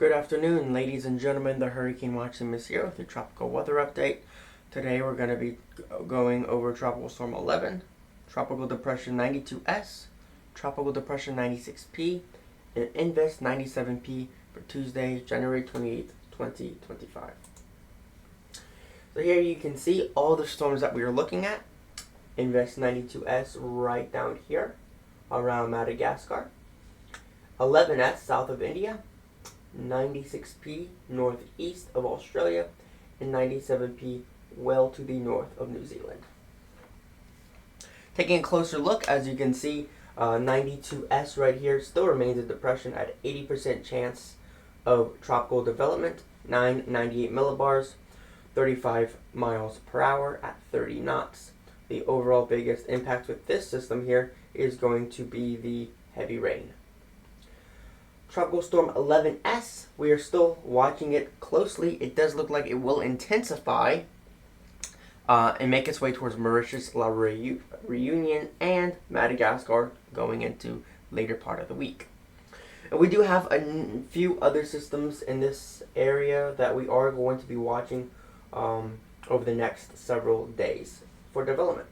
Good afternoon, ladies and gentlemen. The Hurricane Watch Sim is here with your tropical weather update. Today we're going to be going over Tropical Storm 11, Tropical Depression 92S, Tropical Depression 96P, and Invest 97P for Tuesday, January 28th, 2025. So here you can see all the storms that we are looking at. Invest 92S right down here around Madagascar. 11S south of India. 96P northeast of Australia, and 97P well to the north of New Zealand. Taking a closer look, as you can see, 92S right here still remains a depression at 80% chance of tropical development, 998 millibars, 35 miles per hour at 30 knots. The overall biggest impact with this system here is going to be the heavy rain. Tropical Storm 11S, we are still watching it closely. It does look like it will intensify and make its way towards Mauritius, Réunion, and Madagascar going into later part of the week. And we do have a few other systems in this area that we are going to be watching over the next several days for development.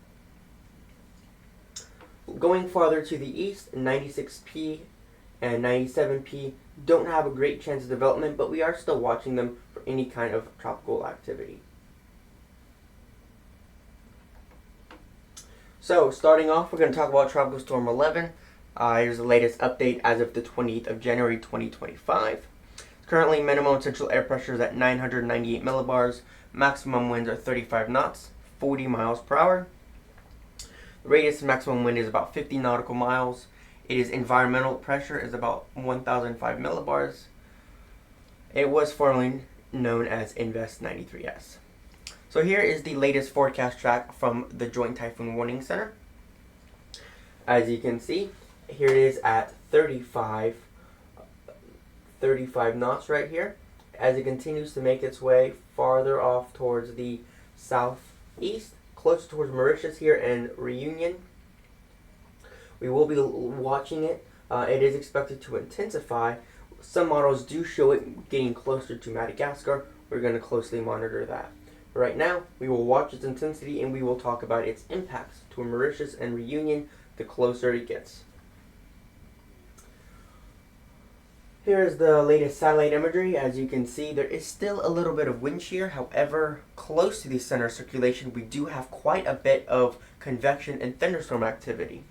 Going farther to the east, 96P and 97P don't have a great chance of development, but we are still watching them for any kind of tropical activity. So, starting off, we're going to talk about Tropical Storm 11. Here's the latest update as of the 20th of January 2025. Currently, minimum central air pressure is at 998 millibars. Maximum winds are 35 knots, 40 miles per hour. The radius maximum wind is about 50 nautical miles. Its environmental pressure is about 1,005 millibars. It was formerly known as Invest 93S. So here is the latest forecast track from the Joint Typhoon Warning Center. As you can see, here it is at 35 knots right here. As it continues to make its way farther off towards the southeast, closer towards Mauritius here and Réunion. We will be watching it. It is expected to intensify. Some models do show it getting closer to Madagascar. We're going to closely monitor that. Right now, we will watch its intensity and we will talk about its impacts to Mauritius and Réunion the closer it gets. Here is the latest satellite imagery. As you can see, there is still a little bit of wind shear. However, close to the center of circulation, we do have quite a bit of convection and thunderstorm activity,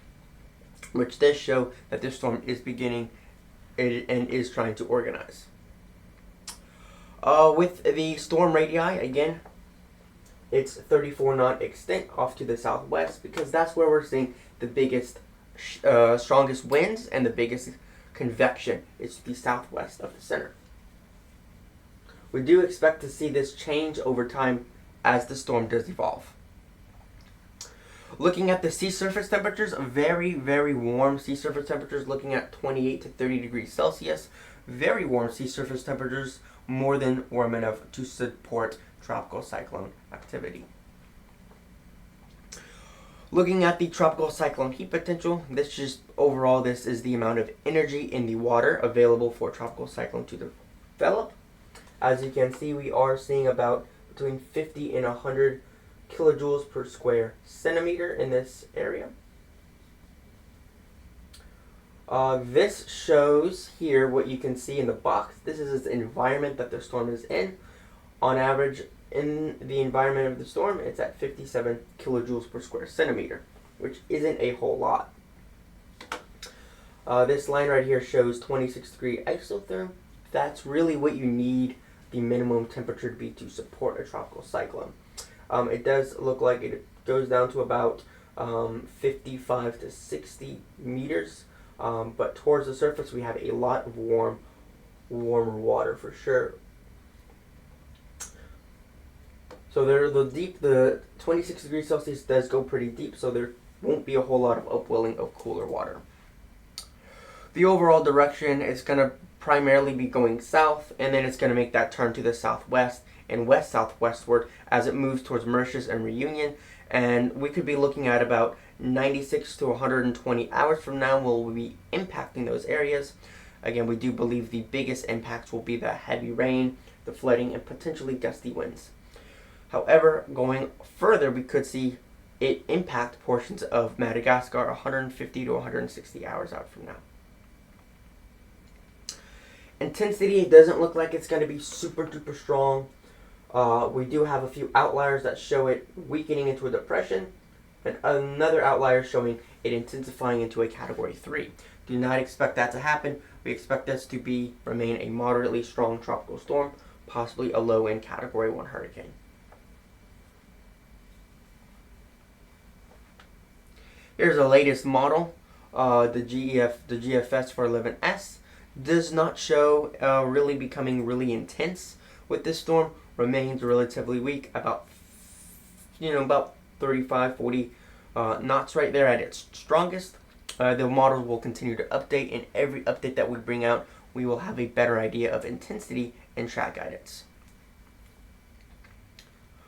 which does show that this storm is beginning and is trying to organize. With the storm radii, again, it's 34 knot extent off to the southwest because that's where we're seeing the biggest, strongest winds and the biggest convection. It's the southwest of the center. We do expect to see this change over time as the storm does evolve. Looking at the sea surface temperatures, very, very warm sea surface temperatures, looking at 28 to 30 degrees Celsius. Very warm sea surface temperatures, more than warm enough to support tropical cyclone activity. Looking at the tropical cyclone heat potential, this is the amount of energy in the water available for tropical cyclone to develop. As you can see, we are seeing about between 50 and 100 kilojoules per square centimeter in this area. This shows here what you can see in the box. This is the environment that the storm is in. On average, in the environment of the storm, it's at 57 kilojoules per square centimeter, which isn't a whole lot. This line right here shows 26-degree isotherm. That's really what you need the minimum temperature to be to support a tropical cyclone. It does look like it goes down to about 55 to 60 meters, but towards the surface we have a lot of warmer water for sure. So the 26 degrees Celsius does go pretty deep, so there won't be a whole lot of upwelling of cooler water. The overall direction is going to primarily be going south, and then it's going to make that turn to the southwest and west-southwestward as it moves towards Mauritius and Réunion, and we could be looking at about 96 to 120 hours from now will be impacting those areas. Again, we do believe the biggest impacts will be the heavy rain, the flooding, and potentially gusty winds. However, going further, we could see it impact portions of Madagascar 150 to 160 hours out from now. Intensity, it doesn't look like it's going to be super duper strong. We do have a few outliers that show it weakening into a depression, and another outlier showing it intensifying into a Category 3. Do not expect that to happen. We expect this to remain a moderately strong tropical storm, possibly a low-end Category 1 hurricane. Here's the latest model. The GFS 411S does not show really becoming really intense with this storm. Remains relatively weak, about 35, 40 knots right there at its strongest. The models will continue to update, and every update that we bring out, we will have a better idea of intensity and track guidance.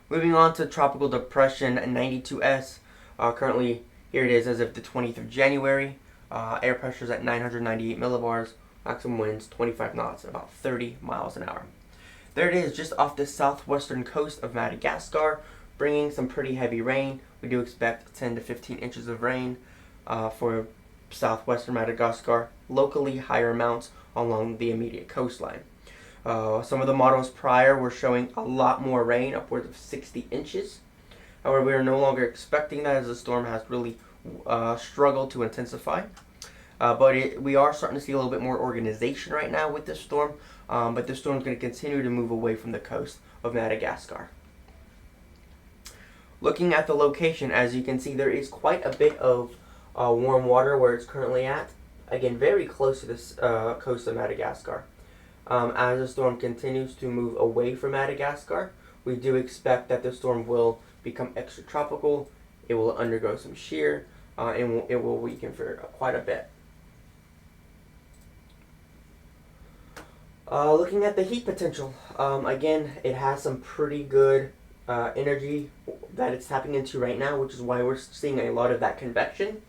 Moving on to Tropical Depression 92S. Currently, here it is as of the 20th of January. Air pressure is at 998 millibars. Maximum winds 25 knots, about 30 miles an hour. There it is, just off the southwestern coast of Madagascar, bringing some pretty heavy rain. We do expect 10 to 15 inches of rain for southwestern Madagascar. Locally, higher amounts along the immediate coastline. Some of the models prior were showing a lot more rain, upwards of 60 inches. However, we are no longer expecting that as the storm has really struggled to intensify. But we are starting to see a little bit more organization right now with this storm. But this storm is going to continue to move away from the coast of Madagascar. Looking at the location, as you can see, there is quite a bit of warm water where it's currently at. Again, very close to this coast of Madagascar. As the storm continues to move away from Madagascar, we do expect that the storm will become extratropical. It will undergo some shear, and it will weaken for quite a bit. Looking at the heat potential, again, it has some pretty good energy that it's tapping into right now, which is why we're seeing a lot of that convection.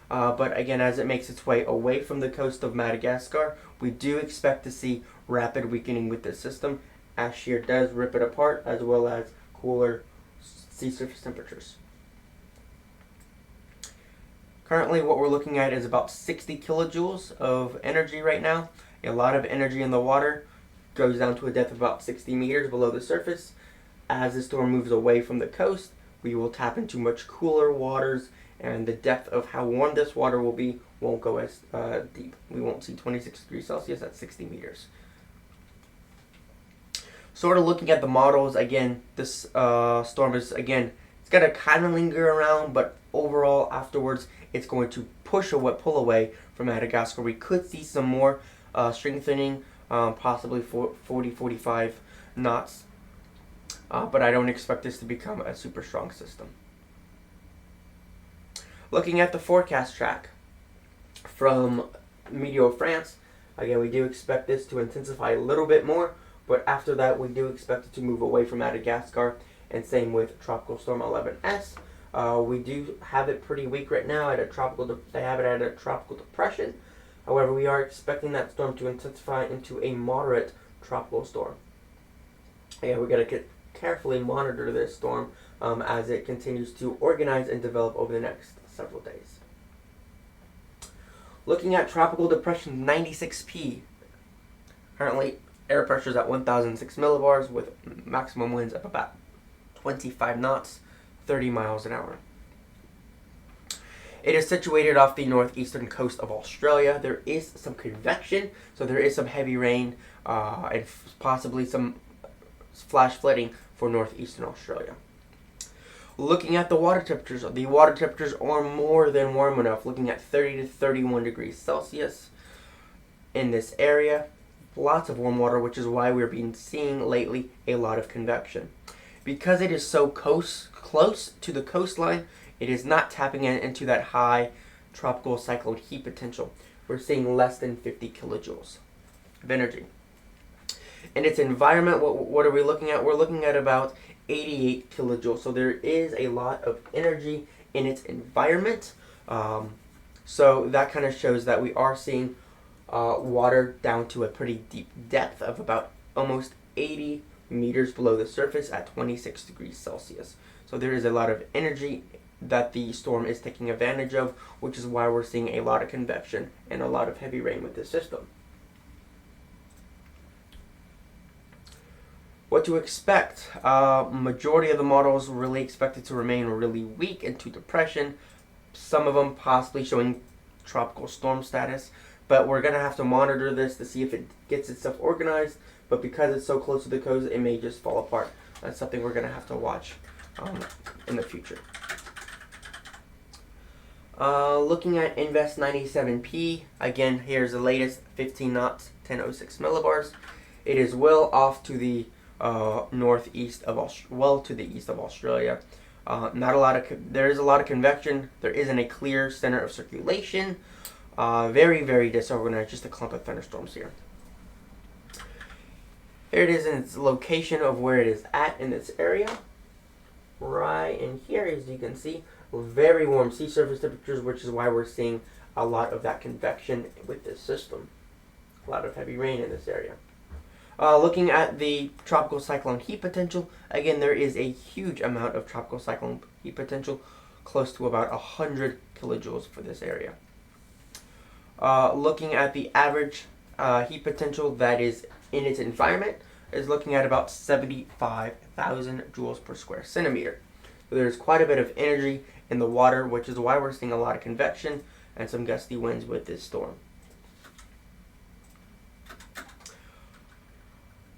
But again, as it makes its way away from the coast of Madagascar, we do expect to see rapid weakening with this system, as shear does rip it apart, as well as cooler sea surface temperatures. Currently, what we're looking at is about 60 kilojoules of energy right now. A lot of energy in the water, goes down to a depth of about 60 meters below the surface. As the storm moves away from the coast, we will tap into much cooler waters, and the depth of how warm this water will be won't go as deep. We won't see 26 degrees Celsius at 60 meters. Sort of looking at the models, again, this storm is, again, it's going to kind of linger around, but overall, afterwards, it's going to pull away from Madagascar. We could see some more strengthening, possibly 40-45 knots, but I don't expect this to become a super strong system. Looking at the forecast track from Meteo France, again, we do expect this to intensify a little bit more, but after that, we do expect it to move away from Madagascar, and same with Tropical Storm 11S. We do have it pretty weak right now at a tropical. They have it at a tropical depression. However, we are expecting that storm to intensify into a moderate tropical storm. Yeah, we got to carefully monitor this storm as it continues to organize and develop over the next several days. Looking at Tropical Depression 96P, currently air pressure is at 1,006 millibars with maximum winds of about 25 knots, 30 miles an hour. It is situated off the northeastern coast of Australia. There is some convection, so there is some heavy rain and possibly some flash flooding for northeastern Australia. Looking at the water temperatures are more than warm enough, looking at 30 to 31 degrees Celsius in this area. Lots of warm water, which is why we're seeing lately a lot of convection. Because it is so close to the coastline, it is not tapping into that high tropical cyclone heat potential. We're seeing less than 50 kilojoules of energy. In its environment, what are we looking at? We're looking at about 88 kilojoules. So there is a lot of energy in its environment. So that kind of shows that we are seeing water down to a pretty deep depth of about almost 80 meters below the surface at 26 degrees Celsius. So there is a lot of energy that the storm is taking advantage of, which is why we're seeing a lot of convection and a lot of heavy rain with this system. What to expect? Majority of the models really expected to remain really weak into depression, some of them possibly showing tropical storm status, but we're going to have to monitor this to see if it gets itself organized, but because it's so close to the coast, it may just fall apart. That's something we're going to have to watch in the future. Looking at Invest 97P, again, here's the latest 15 knots, 1006 millibars. It is well off to the northeast of to the east of Australia. There is a lot of convection. There isn't a clear center of circulation. Very, very disorganized. Just a clump of thunderstorms here. Here it is in its location of where it is at in this area. Right in here, as you can see, very warm sea surface temperatures, which is why we're seeing a lot of that convection with this system. A lot of heavy rain in this area. Looking at the tropical cyclone heat potential, again, there is a huge amount of tropical cyclone heat potential, close to about 100 kilojoules for this area. Looking at the average heat potential that is in its environment, is looking at about 75,000 joules per square centimeter. So there's quite a bit of energy in the water, which is why we're seeing a lot of convection and some gusty winds with this storm.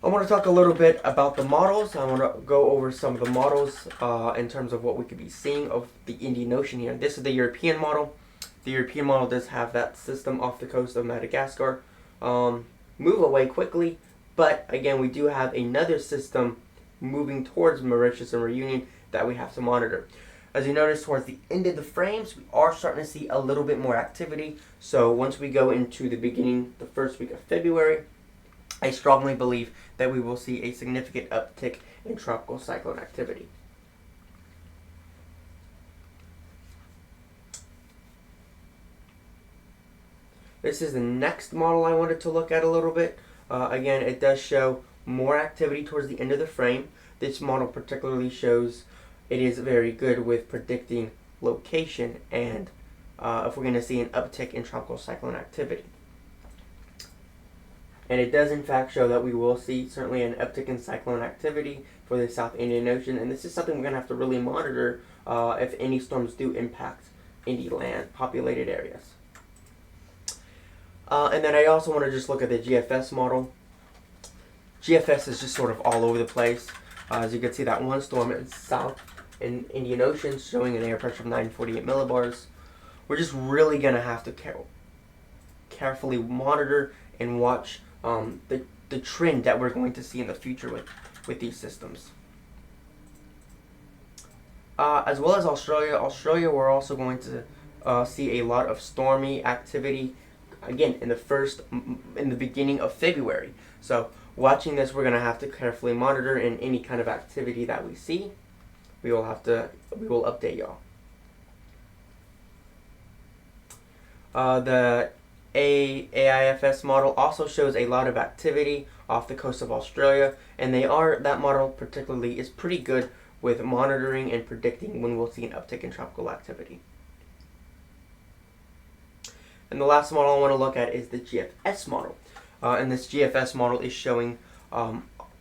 I want to talk a little bit about the models. I want to go over some of the models in terms of what we could be seeing of the Indian Ocean here. This is the European model. The European model does have that system off the coast of Madagascar move away quickly, but again, we do have another system moving towards Mauritius and Réunion that we have to monitor. As you notice, towards the end of the frames, we are starting to see a little bit more activity. So once we go into the first week of February, I strongly believe that we will see a significant uptick in tropical cyclone activity. This is the next model I wanted to look at a little bit. Again, it does show more activity towards the end of the frame. This model particularly shows it is very good with predicting location and if we're going to see an uptick in tropical cyclone activity. And it does in fact show that we will see certainly an uptick in cyclone activity for the South Indian Ocean, and this is something we're going to have to really monitor if any storms do impact Indy land, populated areas. And then I also want to just look at the GFS model. GFS is just sort of all over the place. As you can see, that one storm in South in Indian Ocean showing an air pressure of 948 millibars. We're just really going to have to carefully monitor and watch the trend that we're going to see in the future with these systems. As well as Australia, we're also going to see a lot of stormy activity again in the beginning of February. So watching this, we're going to have to carefully monitor, and any kind of activity that we see, we will update y'all. The AIFS model also shows a lot of activity off the coast of Australia, and that model particularly is pretty good with monitoring and predicting when we'll see an uptick in tropical activity. And the last model I want to look at is the GFS model. And this GFS model is showing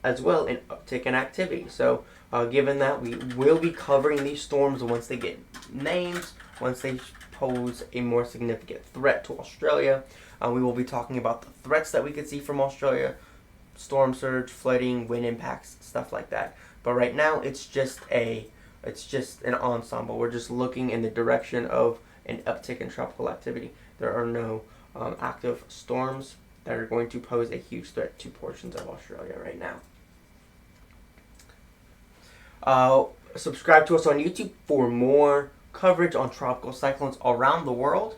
as well an uptick in activity. So given that we will be covering these storms once they get names, once they pose a more significant threat to Australia, we will be talking about the threats that we could see from Australia, storm surge, flooding, wind impacts, stuff like that. But right now it's just an ensemble. We're just looking in the direction of an uptick in tropical activity. There are no active storms that are going to pose a huge threat to portions of Australia right now. Subscribe to us on YouTube for more coverage on tropical cyclones around the world.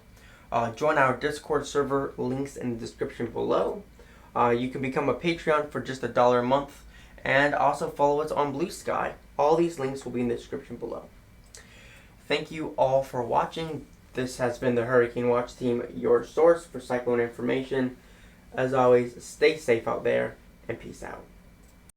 Join our Discord server, links in the description below. You can become a Patreon for just $1 a month, and also follow us on Blue Sky. All these links will be in the description below. Thank you all for watching. This has been the Hurricane Watch Team, your source for cyclone information. As always, stay safe out there, and peace out.